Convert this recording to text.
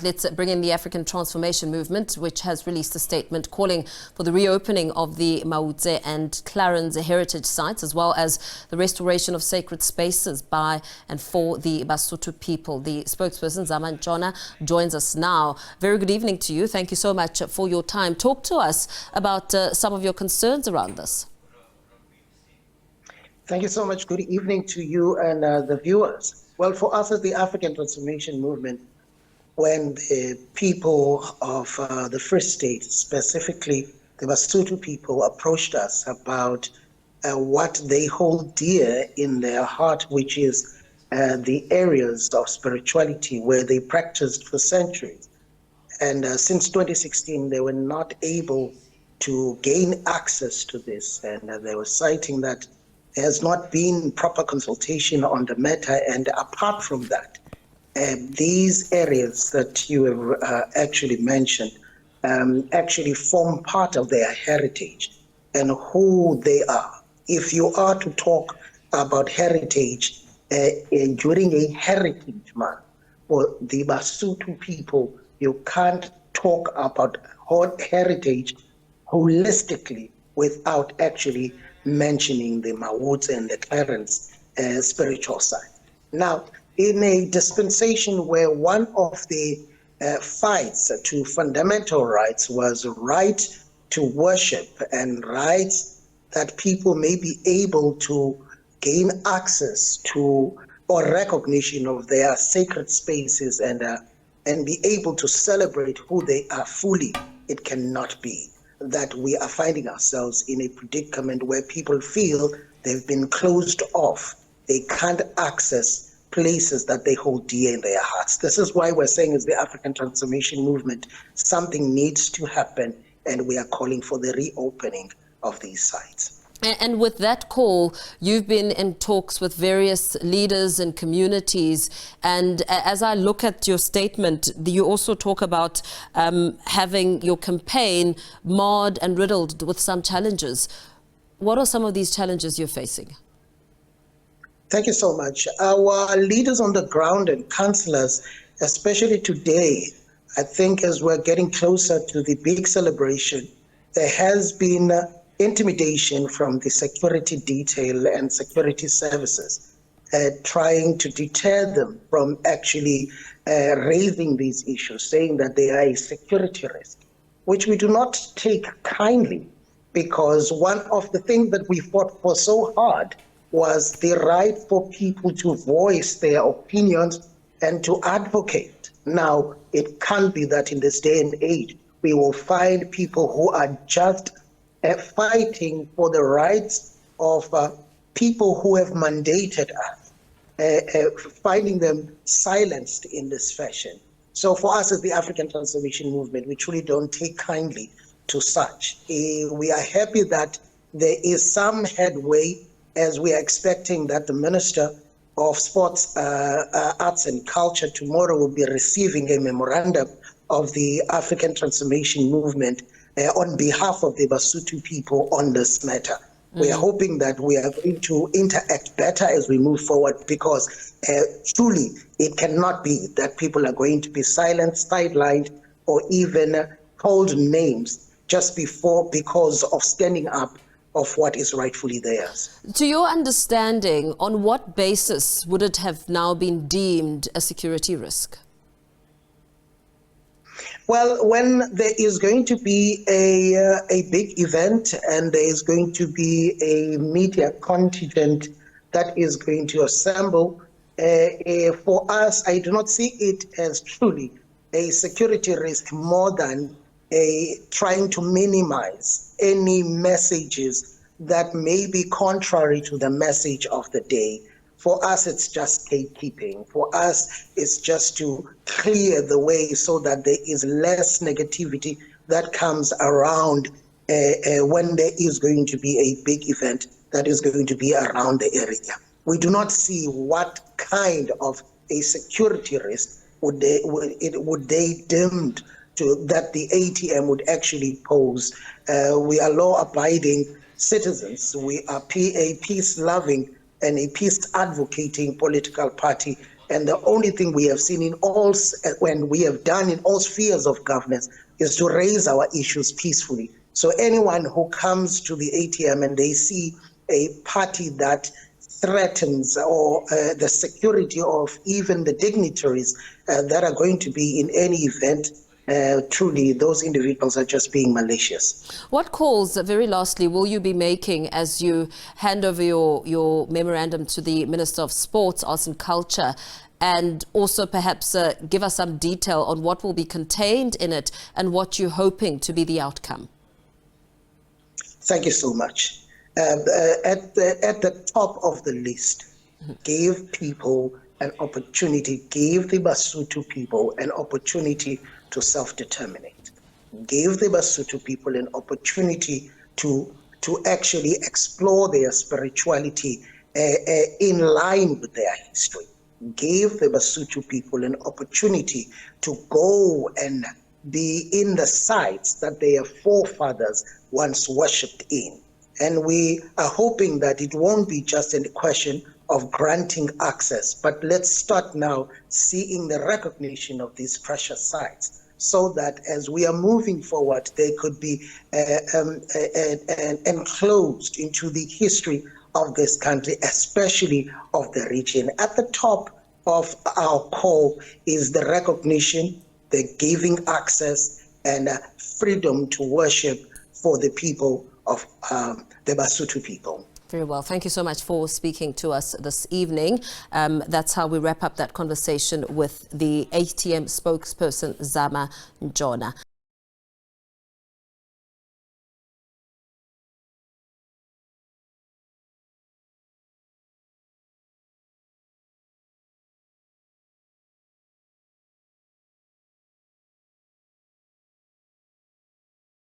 Let's bring in the African Transformation Movement, which has released a statement calling for the reopening of the Mautse and Clarens Heritage sites, as well as the restoration of sacred spaces by and for the BaSotho people. The spokesperson, Zama Ntshona, joins us now. Very good evening to you. Thank you so much for your time. Talk to us about some of your concerns around this. Thank you so much. Good evening to you and the viewers. Well, for us as the African Transformation Movement, when the people of the First State, specifically the BaSotho people, approached us about what they hold dear in their heart, which is the areas of spirituality where they practiced for centuries. And since 2016, they were not able to gain access to this. And they were citing that there has not been proper consultation on the matter. And apart from that, these areas that you have actually mentioned actually form part of their heritage and who they are. If you are to talk about heritage during a heritage month for the BaSotho people, you can't talk about heritage holistically without actually mentioning the Mautse and the Clarens spiritual side. Now, in a dispensation where one of the fights to fundamental rights was right to worship and rights that people may be able to gain access to or recognition of their sacred spaces and be able to celebrate who they are fully, it cannot be that we are finding ourselves in a predicament where people feel they've been closed off. They can't access places that they hold dear in their hearts. This is why we're saying, as the African Transformation Movement, something needs to happen, and we are calling for the reopening of these sites. And with that call, you've been in talks with various leaders and communities. And as I look at your statement, you also talk about having your campaign marred and riddled with some challenges. What are some of these challenges you're facing? Thank you so much. Our leaders on the ground and councillors, especially today, I think as we're getting closer to the big celebration, there has been intimidation from the security detail and security services, trying to deter them from actually raising these issues, saying that they are a security risk, which we do not take kindly, because one of the things that we fought for so hard was the right for people to voice their opinions and to advocate. Now, it can't be that in this day and age, we will find people who are just fighting for the rights of people who have mandated us, finding them silenced in this fashion. So for us as the African Transformation Movement, we truly don't take kindly to such. We are happy that there is some headway, as we are expecting that the Minister of Sports, Arts and Culture tomorrow will be receiving a memorandum of the African Transformation Movement on behalf of the BaSotho people on this matter. We are hoping that we are going to interact better as we move forward, because truly it cannot be that people are going to be silenced, sidelined, or even called names just because of standing up of what is rightfully theirs. To your understanding, on what basis would it have now been deemed a security risk? Well, when there is going to be a big event and there is going to be a media contingent that is going to assemble, for us, I do not see it as truly a security risk more than trying to minimize any messages that may be contrary to the message of the day. For us, it's just gatekeeping. For us, it's just to clear the way so that there is less negativity that comes around when there is going to be a big event that is going to be around the area. We do not see what kind of a security risk would they deemed to that the ATM would actually pose. We are law-abiding citizens. We are a peace-loving and a peace-advocating political party And the only thing we have seen when we have done in all spheres of governance is to raise our issues peacefully. So anyone who comes to the ATM and they see a party that threatens or the security of even the dignitaries that are going to be in any event, truly those individuals are just being malicious. What calls, very lastly, will you be making as you hand over your memorandum to the Minister of Sports, Arts and Culture, and also perhaps give us some detail on what will be contained in it and what you're hoping to be the outcome? Thank you so much. At the top of the list, gave people an opportunity, gave the BaSotho people an opportunity to self-determinate, gave the BaSotho people an opportunity to actually explore their spirituality in line with their history, gave the BaSotho people an opportunity to go and be in the sites that their forefathers once worshipped in. And we are hoping that it won't be just a question of granting access, but let's start now seeing the recognition of these precious sites so that as we are moving forward, they could be enclosed into the history of this country, especially of the region. At the top of our call is the recognition, the giving access, and freedom to worship for the people of the BaSotho people. Very well. Thank you so much for speaking to us this evening. That's how we wrap up that conversation with the ATM spokesperson, Zama Ntshona.